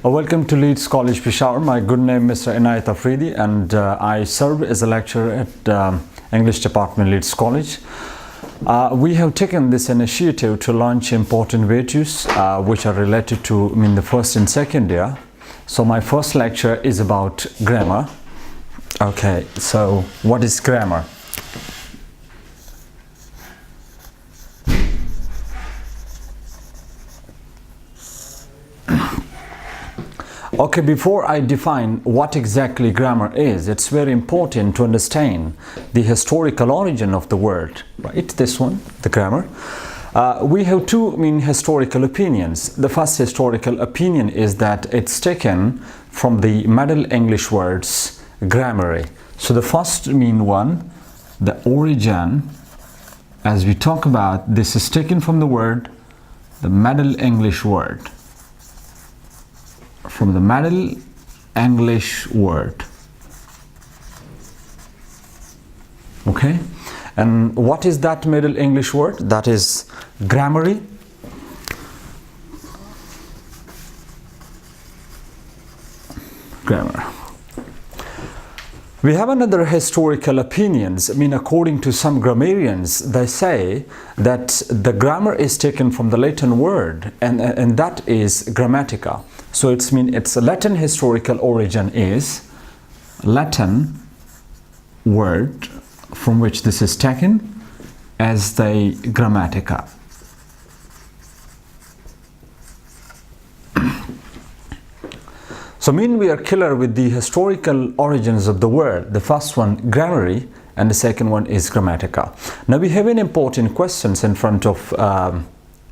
Welcome to LEEDs College Peshawar. My good name is Mr. Inayat Afridi, and I serve as a lecturer at English Department, LEEDs College. We have taken this initiative to launch important virtues which are related to the first and second year. So my first lecture is about grammar. Okay, so what is grammar? Okay, before I define what exactly grammar is, it's very important to understand the historical origin of the word, right? This one, the grammar. We have two historical opinions. The first historical opinion is that it's taken from the Middle English words grammary. So the first one, the origin, as we talk about, this is taken from the word, the Middle English word. From the Middle English word. Okay, and what is that Middle English word? That is grammary. Grammar. We have another historical opinions. According to some grammarians, they say that the grammar is taken from the Latin word, and that is grammatica. So its Latin historical origin is Latin word from which this is taken as the grammatica. So we are clear with the historical origins of the word. The first one, grammary, and the second one is grammatica. Now we have an important questions in front of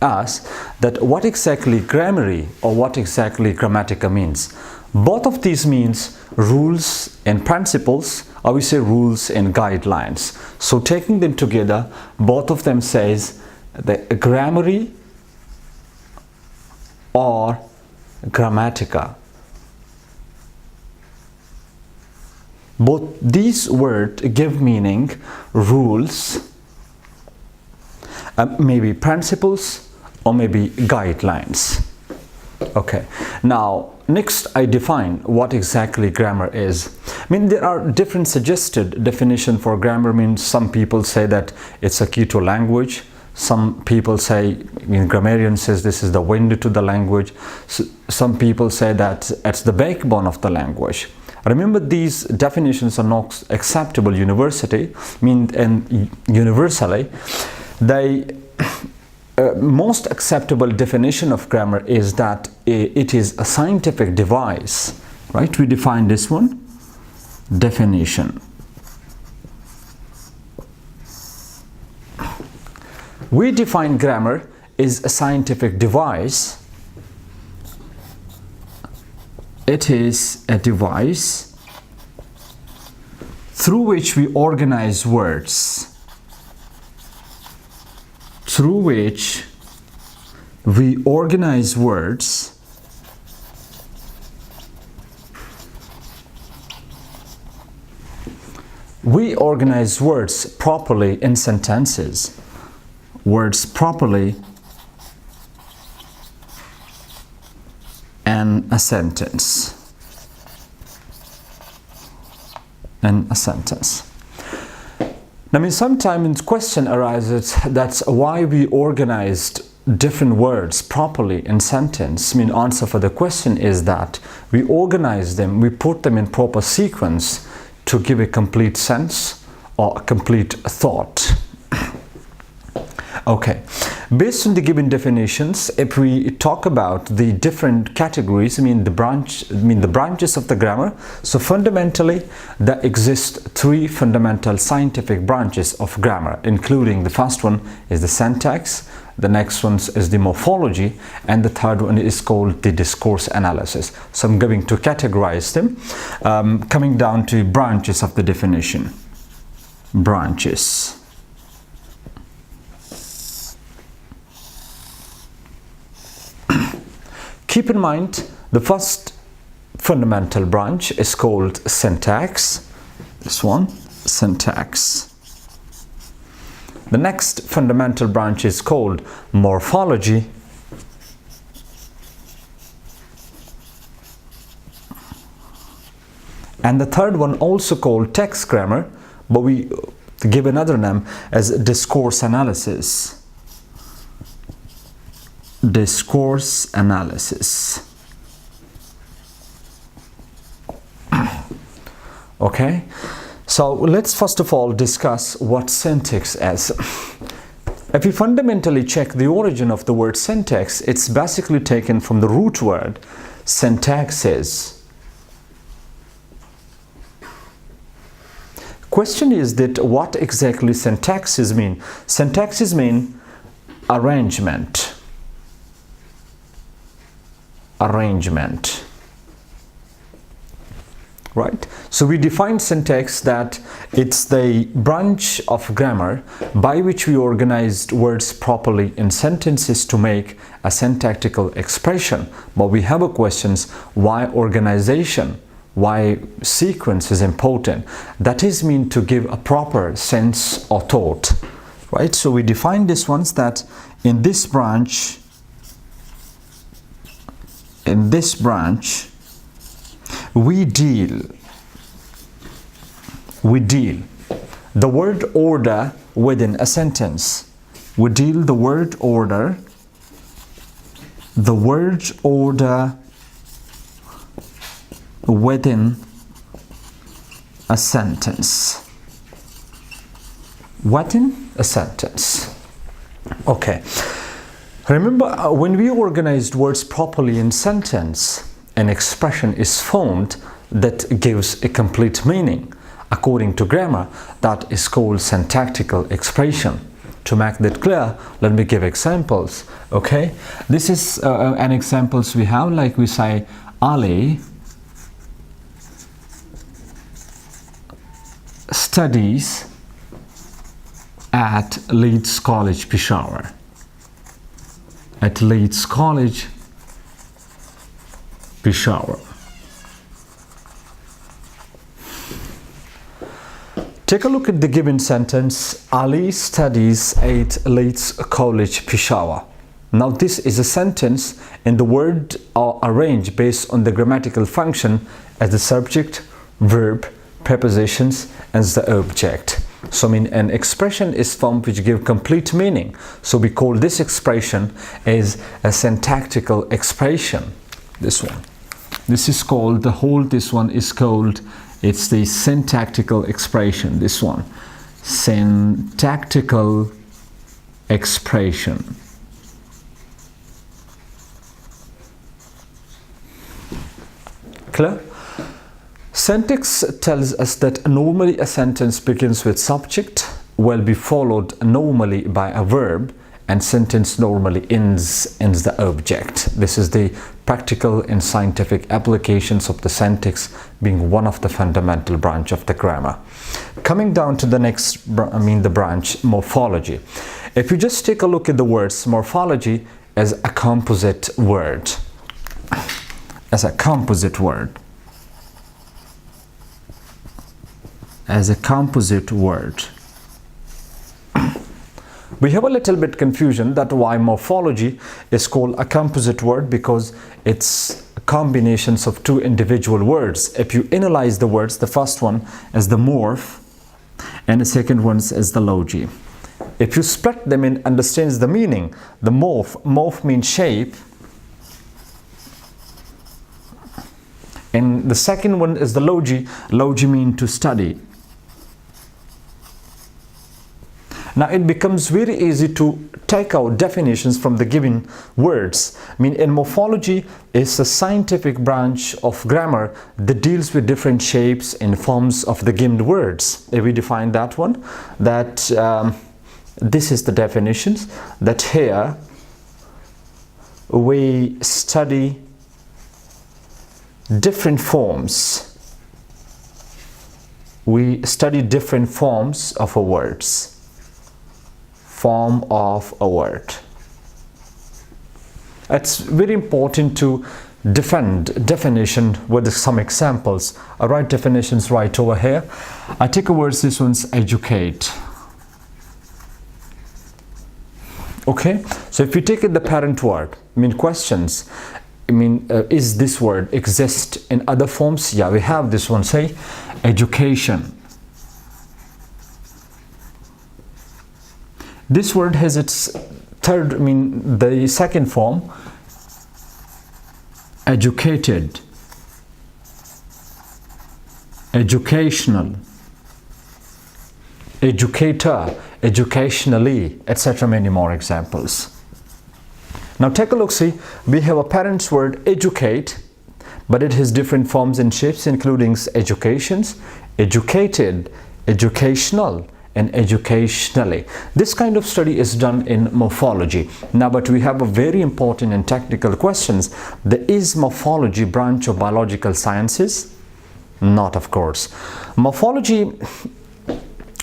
us, that what exactly grammary or what exactly grammatica means. Both of these means rules and principles, or we say rules and guidelines. So taking them together, both of them says the grammary or grammatica. Both these words give meaning, rules, maybe principles, or maybe guidelines. Okay, now next I define what exactly grammar is. There are different suggested definition for grammar. Some people say that it's a key to language. Some people say, grammarian says this is the window to the language. Some people say that it's the backbone of the language. Remember, these definitions are not acceptable universally. Universally, they most acceptable definition of grammar is that it is a scientific device, right? We define this one, definition. We define grammar is a scientific device. It is a device through which we organize words. Through which we organize words properly in sentences. Words properly in a sentence. In a sentence. Sometimes question arises, that's why we organized different words properly in sentence. Answer for the question is that we organize them, we put them in proper sequence to give a complete sense or a complete thought. Okay, based on the given definitions, if we talk about the different categories, the branches of the grammar, so fundamentally there exist three fundamental scientific branches of grammar, including the first one is the syntax, the next one is the morphology, and the third one is called the discourse analysis. So I'm going to categorize them, coming down to branches of the definition. Branches. Keep in mind, the first fundamental branch is called syntax. This one, syntax. The next fundamental branch is called morphology. And the third one also called text grammar, but we give another name as discourse analysis. Discourse analysis. Okay, so let's first of all discuss what syntax is. If you fundamentally check the origin of the word syntax, it's basically taken from the root word syntaxis. Question is that what exactly syntaxes mean? Syntaxes mean arrangement. Arrangement. Right? So we define syntax that it's the branch of grammar by which we organize words properly in sentences to make a syntactical expression. But we have a questions, why organization? Why sequence is important? That is mean to give a proper sense or thought, right? So we define this ones that in this branch, we deal the word order within a sentence. We deal the word order within a sentence. Within a sentence. Okay. Remember, when we organized words properly in sentence, an expression is formed that gives a complete meaning. According to grammar, that is called syntactical expression. To make that clear, let me give examples. Okay, this is an examples we have, like we say, Ali studies at LEEDs College, Peshawar. At LEEDs College, Peshawar. Take a look at the given sentence. Ali studies at LEEDs College, Peshawar. Now this is a sentence and the word are arranged based on the grammatical function as the subject, verb, prepositions and the object. So I mean an expression is formed which give complete meaning. So we call this expression as a syntactical expression. This one. This is called, the whole this one is called, it's the syntactical expression, this one. Syntactical expression. Clear? Syntax tells us that normally a sentence begins with subject, will be followed normally by a verb, and sentence normally ends the object. This is the practical and scientific applications of the syntax being one of the fundamental branch of the grammar. Coming down to the next, the branch, morphology. If you just take a look at the words, morphology as a composite word. As a composite word. As a composite word. We have a little bit confusion that why morphology is called a composite word, because it's combinations of two individual words. If you analyze the words, the first one is the morph and the second one is the logy. If you split them and understands the meaning, the morph means shape, and the second one is the logy means to study. Now it becomes very easy to take out definitions from the given words. In morphology is a scientific branch of grammar that deals with different shapes and forms of the given words. If we define that one, that this is the definitions, that here we study different forms. We study different forms of a words. Form of a word. It's very important to defend definition with some examples. I write definitions right over here. I take a word, this one's educate. Okay, so if you take it the parent word, questions, is this word exist in other forms? Yeah, we have this one, say education. This word has its the second form, educated, educational, educator, educationally, etc. Many more examples. Now take a look, see, we have a parent's word educate, but it has different forms and shapes, including educations, educated, educational, and educationally. This kind of study is done in morphology. Now, but we have a very important and technical questions. Is morphology branch of biological sciences? Not, of course. Morphology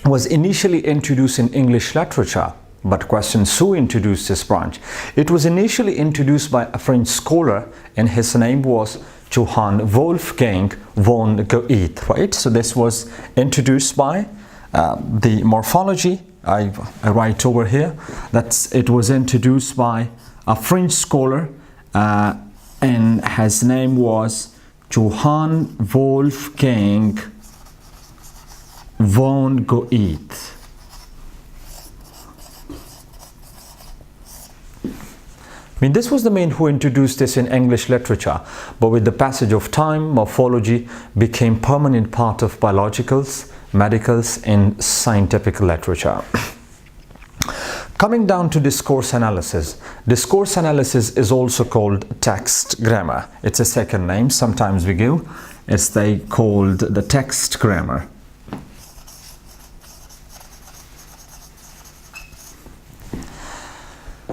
was initially introduced in English literature, but questions who introduced this branch? It was initially introduced by a French scholar, and his name was Johann Wolfgang von Goethe, right? So this was introduced by the morphology. I write over here that it was introduced by a French scholar, and his name was Johann Wolfgang von Goethe. This was the man who introduced this in English literature, but with the passage of time, morphology became permanent part of biologicals, medicals, and scientific literature. Coming down to discourse analysis. Discourse analysis is also called text grammar. It's a second name, sometimes we give. It's called the text grammar.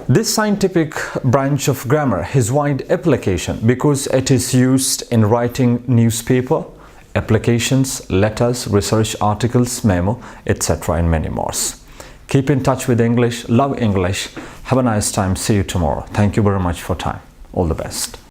This scientific branch of grammar has wide application because it is used in writing newspaper, applications, letters, research articles, memo, etc. and many more. Keep in touch with English, love English. Have a nice time. See you tomorrow. Thank you very much for time. All the best.